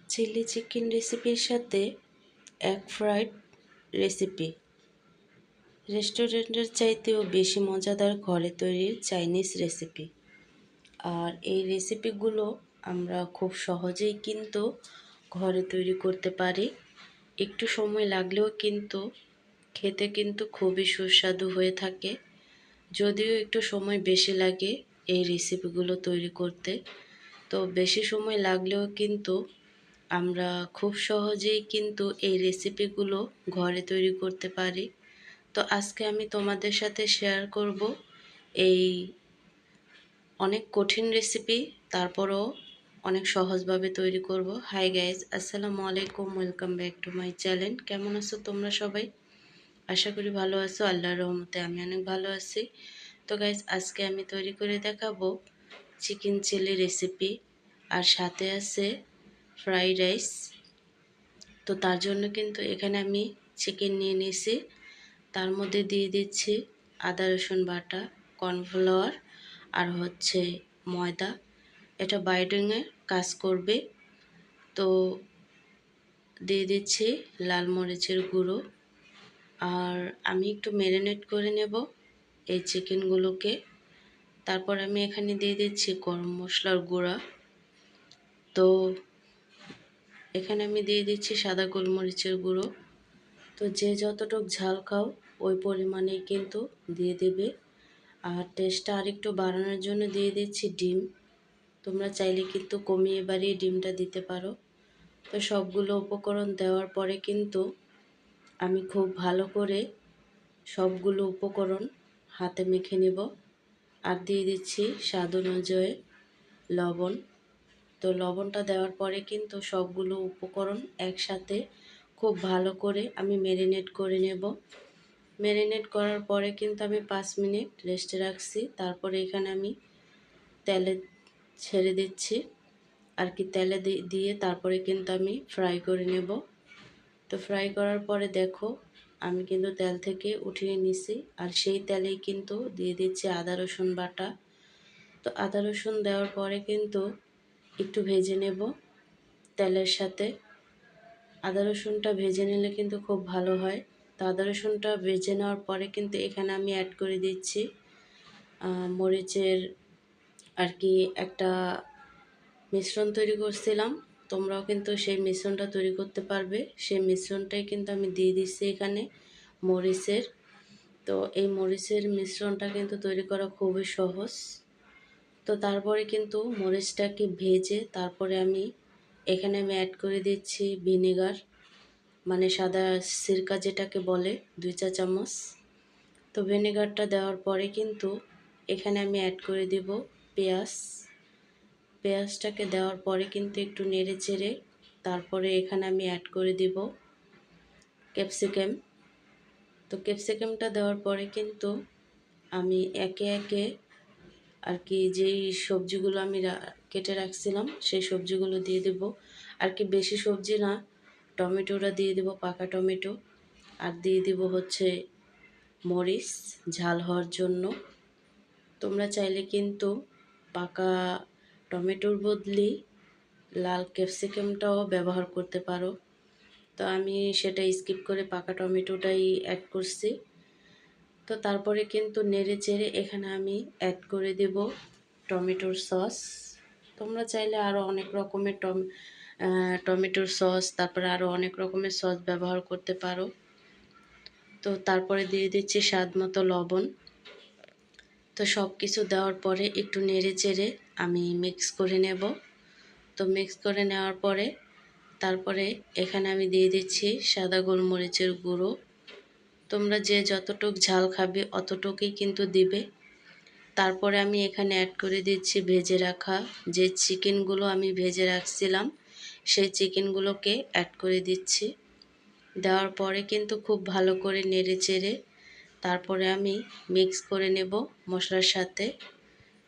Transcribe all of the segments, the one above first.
Chilli chicken রেসিপির সাথে egg fried recipe রেস্টুরেন্টের চাইতেও বেশি মজাদার ঘরে তৈরির চাইনিজ রেসিপি। আর এই রেসিপিগুলো আমরা খুব সহজেই কিন্তু ঘরে তৈরি করতে পারি। একটু সময় লাগলেও কিন্তু খেতে কিন্তু খুবই সুস্বাদু হয়ে থাকে। যদিও একটু সময় বেশি লাগে এই রেসিপিগুলো তৈরি করতে, তো বেশি সময় লাগলেও কিন্তু আমরা খুব সহজেই কিন্তু এই রেসিপিগুলো ঘরে তৈরি করতে পারি। তো আজকে আমি তোমাদের সাথে শেয়ার করব এই অনেক কঠিন রেসিপি, তারপরও অনেক সহজভাবে তৈরি করব। হাই গাইজ, আসসালামু আলাইকুম, welcome back to my channel. কেমন আছো তোমরা সবাই? আশা করি ভালো আছো। আল্লাহর রহমতে আমি অনেক ভালো আছি। তো গাইজ, আজকে আমি তৈরি করে দেখাবো চিকেন চিলি রেসিপি, আর সাথে আছে ফ্রাইড রাইস। তো তার জন্য কিন্তু এখানে আমি চিকেন নিয়ে নিয়েছি, তার মধ্যে দিয়ে দিচ্ছি আদা রসুন বাটা, কর্নফ্লাওয়ার আর হচ্ছে ময়দা। এটা বাইন্ডিংয়ের কাজ করবে। তো দিয়ে দিচ্ছি লাল মরিচের গুঁড়ো, আর আমি একটু ম্যারিনেট করে নেব এই চিকেনগুলোকে। তারপর আমি এখানে দিয়ে দিচ্ছি গরম মশলার গুঁড়া। তো এখানে আমি দিয়ে দিচ্ছি সাদা গোলমরিচের গুঁড়ো। তো যে যতটুক ঝাল খাও ওই পরিমাণেই কিন্তু দিয়ে দেবে। আর টেস্টটা আরেকটু বাড়ানোর জন্য দিয়ে দিচ্ছি ডিম। তোমরা চাইলে কিন্তু কমিয়ে বাড়িয়ে ডিমটা দিতে পারো। তো সবগুলো উপকরণ দেওয়ার পরে কিন্তু আমি খুব ভালো করে সবগুলো উপকরণ হাতে মেখে নেব। আর দিয়ে দিচ্ছি স্বাদ অনুযায়ী লবণ। তো লবণটা দেওয়ার পরে কিন্তু সবগুলো উপকরণ একসাথে খুব ভালো করে আমি ম্যারিনেট করে নেব। ম্যারিনেট করার পরে কিন্তু আমি 5 মিনিট রেস্টে রাখছি। তারপরে এখানে আমি তেলে ছেড়ে দিচ্ছি, আর কি তেলে দিয়ে তারপরে কিন্তু আমি ফ্রাই করে নেব। তো ফ্রাই করার পরে দেখো আমি কিন্তু তেল থেকে উঠিয়ে নিছি, আর সেই তেলেই কিন্তু দিয়ে দিচ্ছি আদা রসুন বাটা। তো আদা রসুন দেওয়ার পরে কিন্তু একটু ভেজে নেব তেলের সাথে। আদা রসুনটা ভেজে নিলে কিন্তু খুব ভালো হয়। তো আদা রসুনটা ভেজে নেওয়ার পরে কিন্তু এখানে আমি অ্যাড করে দিচ্ছি মরিচের আর কি একটা মিশ্রণ তৈরি করছিলাম। তোমরাও কিন্তু সেই মিশ্রণটা তৈরি করতে পারবে। সেই মিশ্রণটাই কিন্তু আমি দিয়ে দিচ্ছি এখানে মরিচের। তো এই মরিচের মিশ্রণটা কিন্তু তৈরি করা খুবই সহজ। তো তারপরে কিন্তু মরিচটাকে ভেজে তারপরে আমি এখানে অ্যাড করে দিচ্ছি ভিনেগার, মানে সাদা সিরকা যেটাকে বলে, 2 চা চামচ। তো ভিনেগারটা দেওয়ার পরে কিন্তু এখানে আমি অ্যাড করে দেব পেঁয়াজ। পেঁয়াজটাকে দেওয়ার পরে কিন্তু একটু নেড়ে চেড়ে তারপরে এখানে আমি অ্যাড করে দিব ক্যাপসিকাম। তো ক্যাপসিকামটা দেওয়ার পরে কিন্তু আমি একে একে আর কি যেই সবজিগুলো আমি কেটে রাখছিলাম সেই সবজিগুলো দিয়ে দেব। আর কি বেশি সবজি না, টমেটোটা দিয়ে দেব, পাকা টমেটো। আর দিয়ে দেব হচ্ছে মরিচ ঝাল হওয়ার জন্য। তোমরা চাইলে কিন্তু পাকা টমেটোর বদলে লাল ক্যাপসিকামটাও ব্যবহার করতে পারো। তো আমি সেটা স্কিপ করে পাকা টমেটোটাই অ্যাড করছি। তো তারপরে কিন্তু নেড়ে চেড়ে এখানে আমি অ্যাড করে দেব টমেটোর সস। তোমরা চাইলে আরও অনেক রকমের টমেটোর সস, তারপরে আরও অনেক রকমের সস ব্যবহার করতে পারো। তো তারপরে দিয়ে দিচ্ছি স্বাদ মতো লবণ। তো সব কিছু দেওয়ার পরে একটু নেড়ে চেড়ে আমি মিক্স করে নেব। তো মিক্স করে নেওয়ার পরে তারপরে এখানে আমি দিয়ে দিচ্ছি সাদা গোলমরিচের গুঁড়ো। তোমরা যে যতটুক ঝাল খাবে অতটুকুই কিন্তু দিবে। তারপরে আমি এখানে অ্যাড করে দিচ্ছি ভেজে রাখা যে চিকেনগুলো আমি ভেজে রাখছিলাম, সেই চিকেনগুলোকে অ্যাড করে দিচ্ছি। দেওয়ার পরে কিন্তু খুব ভালো করে নেড়ে চেড়ে তারপরে আমি মিক্স করে নেব মশলার সাথে।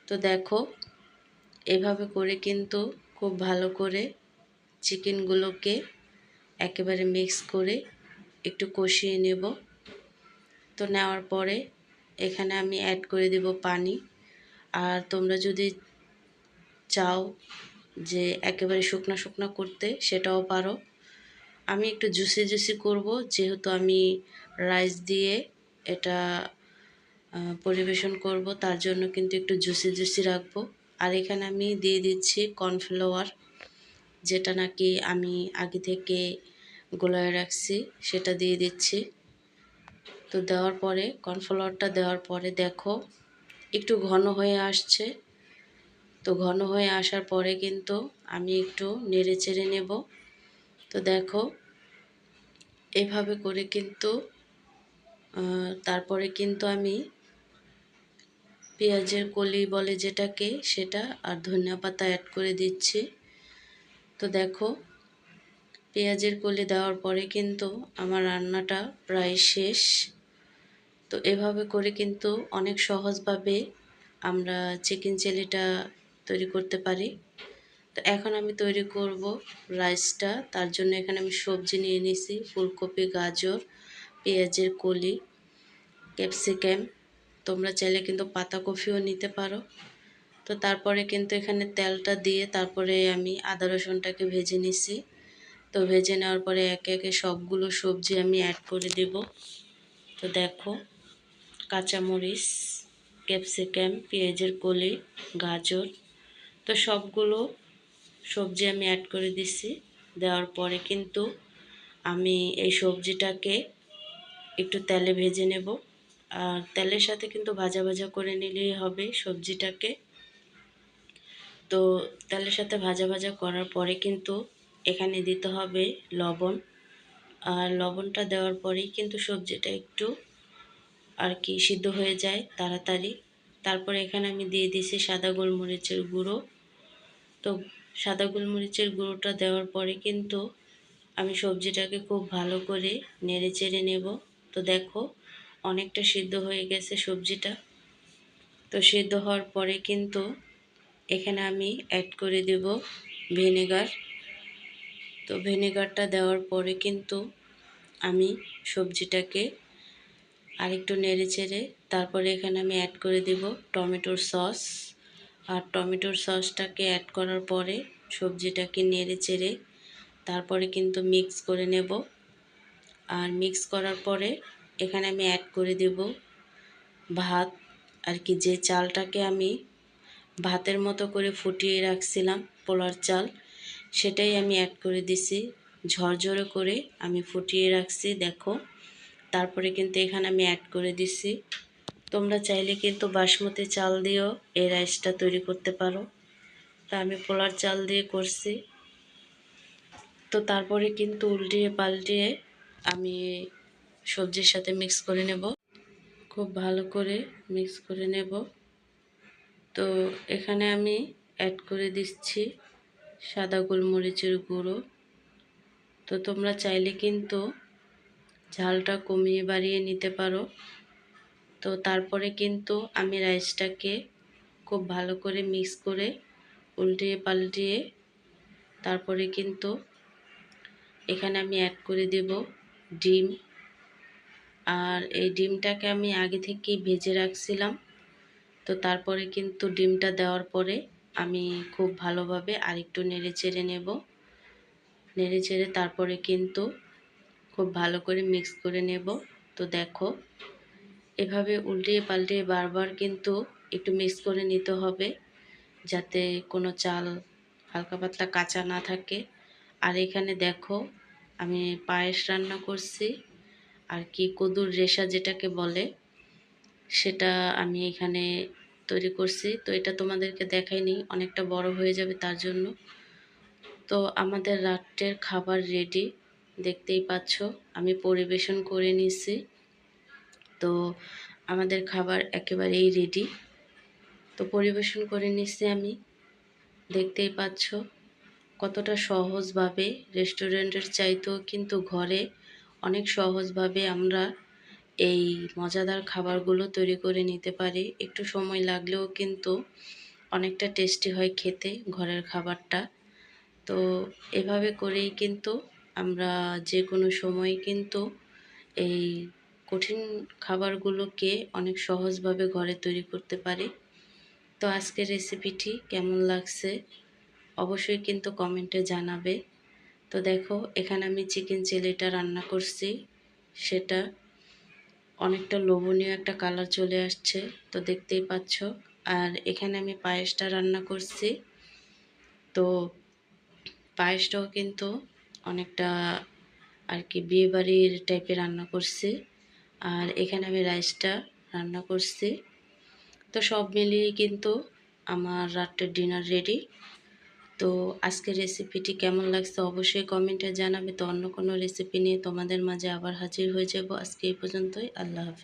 তো দেখো এভাবে করে কিন্তু খুব ভালো করে চিকেনগুলোকে একেবারে মিক্স করে একটু কষিয়ে নেব। তো নেওয়ার পরে এখানে আমি অ্যাড করে দেব পানি। আর তোমরা যদি চাও যে একেবারে শুকনা শুকনা করতে, সেটাও পারো। আমি একটু জুসি জুসি করব, যেহেতু আমি রাইস দিয়ে এটা পরিবেশন করব, তার জন্য কিন্তু একটু জুসি জুসি রাখবো। আর এখানে আমি দিয়ে দিচ্ছি কর্নফ্লাওয়ার, যেটা নাকি আমি আগে থেকে গোলায় রাখছি, সেটা দিয়ে দিচ্ছি। তো দেওয়ার পরে, কর্নফ্লাওয়ারটা দেওয়ার পরে দেখো একটু ঘন হয়ে আসছে। তো ঘন হয়ে আসার পরে কিন্তু আমি একটু নেড়ে চেড়ে নেব। তো দেখো এভাবে করে কিন্তু তারপরে কিন্তু আমি পেঁয়াজের কলি বলে যেটাকে, সেটা আর ধনিয়া পাতা অ্যাড করে দিচ্ছি। তো দেখো পেঁয়াজের কলি দেওয়ার পরে কিন্তু আমার রান্নাটা প্রায় শেষ। তো এভাবে করে কিন্তু অনেক সহজভাবে আমরা চিকেন চিলিটা তৈরি করতে পারি। তো এখন আমি তৈরি করব রাইসটা। তার জন্য এখানে আমি সবজি নিয়ে নিয়েছি, ফুলকপি, গাজর, পেঁয়াজের কলি, ক্যাপসিকাম। তোমরা চাইলে কিন্তু পাতাকপিও নিতে পারো। তো তারপরে কিন্তু এখানে তেলটা দিয়ে তারপরে আমি আদা রসুনটাকে ভেজে নিছি। তো ভেজে নেওয়ার পরে একে একে সবগুলো সবজি আমি অ্যাড করে দেব। তো দেখো কাঁচামরিচ, ক্যাপসিকাম, পেঁয়াজের কলি, গাজর, তো সবগুলো সবজি আমি অ্যাড করে দিছি। দেওয়ার পরে কিন্তু আমি এই সবজিটাকে একটু তেলে ভেজে নেব। আর তেলের সাথে কিন্তু ভাজা ভাজা করে নিলেই হবে সবজিটাকে। তো তেলের সাথে ভাজা ভাজা করার পরে কিন্তু এখানে দিতে হবে লবণ। আর লবণটা দেওয়ার পরেই কিন্তু সবজিটা একটু আর কি সিদ্ধ হয়ে যায় তাড়াতাড়ি। তারপরে এখানে আমি দিয়ে দিয়েছি সাদা গোলমরিচের গুঁড়ো। তো সাদা গোলমরিচের গুঁড়োটা দেওয়ার পরে কিন্তু আমি সবজিটাকে খুব ভালো করে নেড়ে চেড়ে নেব। তো দেখো অনেকটা সিদ্ধ হয়ে গেছে সবজিটা। তো সিদ্ধ হওয়ার পরে কিন্তু এখানে আমি অ্যাড করে দেব ভিনেগার। তো ভিনেগারটা দেওয়ার পরে কিন্তু আমি সবজিটাকে আরেকটু নেড়ে চেড়ে তারপরে এখানে আমি অ্যাড করে দেব টমেটোর সস। আর টমেটোর সসটাকে অ্যাড করার পরে সবজিটাকে নেড়ে চেড়ে তারপরে কিন্তু মিক্স করে নেব। আর মিক্স করার পরে এখানে আমি অ্যাড করে দেব ভাত, আর কি যে চালটাকে আমি ভাতের মতো করে ফুটিয়ে রাখছিলাম, পোলার চাল, সেটাই আমি অ্যাড করে দিছি। ঝরঝরে করে আমি ফুটিয়ে রাখছি দেখো। তারপরে কিন্তু এখানে আমি অ্যাড করে দিছি, তোমরা চাইলে কিন্তু বাসমতি চাল দিয়েও এই রাইসটা তৈরি করতে পারো। তা আমি পোলার চাল দিয়ে করছি। তো তারপরে কিন্তু উল্টিয়ে পাল্টিয়ে আমি সবজির সাথে মিক্স করে নেব, খুব ভালো করে মিক্স করে নেব। তো এখানে আমি অ্যাড করে দিচ্ছি সাদা গোলমরিচের গুঁড়ো। তো তোমরা চাইলে কিন্তু ঝালটা কমিয়ে বাড়িয়ে নিতে পারো। তো তারপরে কিন্তু আমি রাইসটাকে খুব ভালো করে মিক্স করে উল্টিয়ে পাল্টিয়ে তারপরে কিন্তু এখানে আমি অ্যাড করে দেব ডিম। আর এই ডিমটাকে আমি আগে থেকেই ভেজে রাখছিলাম। তো তারপরে কিন্তু ডিমটা দেওয়ার পরে আমি খুব ভালোভাবে আরেকটু নেড়ে চেড়ে নেব। নেড়ে চেড়ে তারপরে কিন্তু খুব ভালো করে মিক্স করে নেব। তো দেখো এভাবে উল্টিয়ে পাল্টিয়ে বারবার কিন্তু একটু মিক্স করে নিতে হবে, যাতে কোনো চাল হালকা পাতলা কাঁচা না থাকে। আর এখানে দেখো আমি পায়েস রান্না করছি, আর কি কদুর রেশা যেটাকে বলে, সেটা আমি এখানে তৈরি করছি। তো এটা তোমাদেরকে দেখাইনি, অনেকটা বড় হয়ে যাবে তার জন্য। তো আমাদের রাত্রের খাবার রেডি, দেখতেই পাচ্ছ আমি পরিবেশন করে নিছি। তো আমাদের খাবার একেবারেই রেডি। তো পরিবেশন করে নিছি আমি, দেখতেই পাচ্ছ কতটা সহজভাবে, রেস্টুরেন্টের চাইতেও কিন্তু ঘরে অনেক সহজভাবে আমরা এই মজাদার খাবারগুলো তৈরি করে নিতে পারি। একটু সময় লাগলেও কিন্তু অনেকটা টেস্টি হয় খেতে ঘরের খাবারটা। তো এভাবে করেই কিন্তু আমরা যে কোনো সময় কিন্তু এই কঠিন খাবারগুলোকে অনেক সহজভাবে ঘরে তৈরি করতে পারি। তো আজকের রেসিপিটি কেমন লাগছে অবশ্যই কিন্তু কমেন্টে জানাবে। তো দেখো এখানে আমি চিকেন চিলিটা রান্না করছি, সেটা অনেকটা লোভনীয় একটা কালার চলে আসছে, তো দেখতেই পাচ্ছ। আর এখানে আমি পায়েসটা রান্না করছি, তো পায়েসটাও কিন্তু অনেকটা আর কি বিয়েবাড়ির টাইপের রান্না করছি। আর এখানে আমি রাইসটা রান্না করছি। তো সব মিলিয়ে কিন্তু আমার রাত্রের ডিনার রেডি। তো আজকের রেসিপিটি কেমন লাগছে অবশ্যই কমেন্টে জানাবে। তো অন্য কোনো রেসিপি নিয়ে তোমাদের মাঝে আবার হাজির হয়ে যাব। আজকে এই পর্যন্তই। আল্লাহ হাফেজ।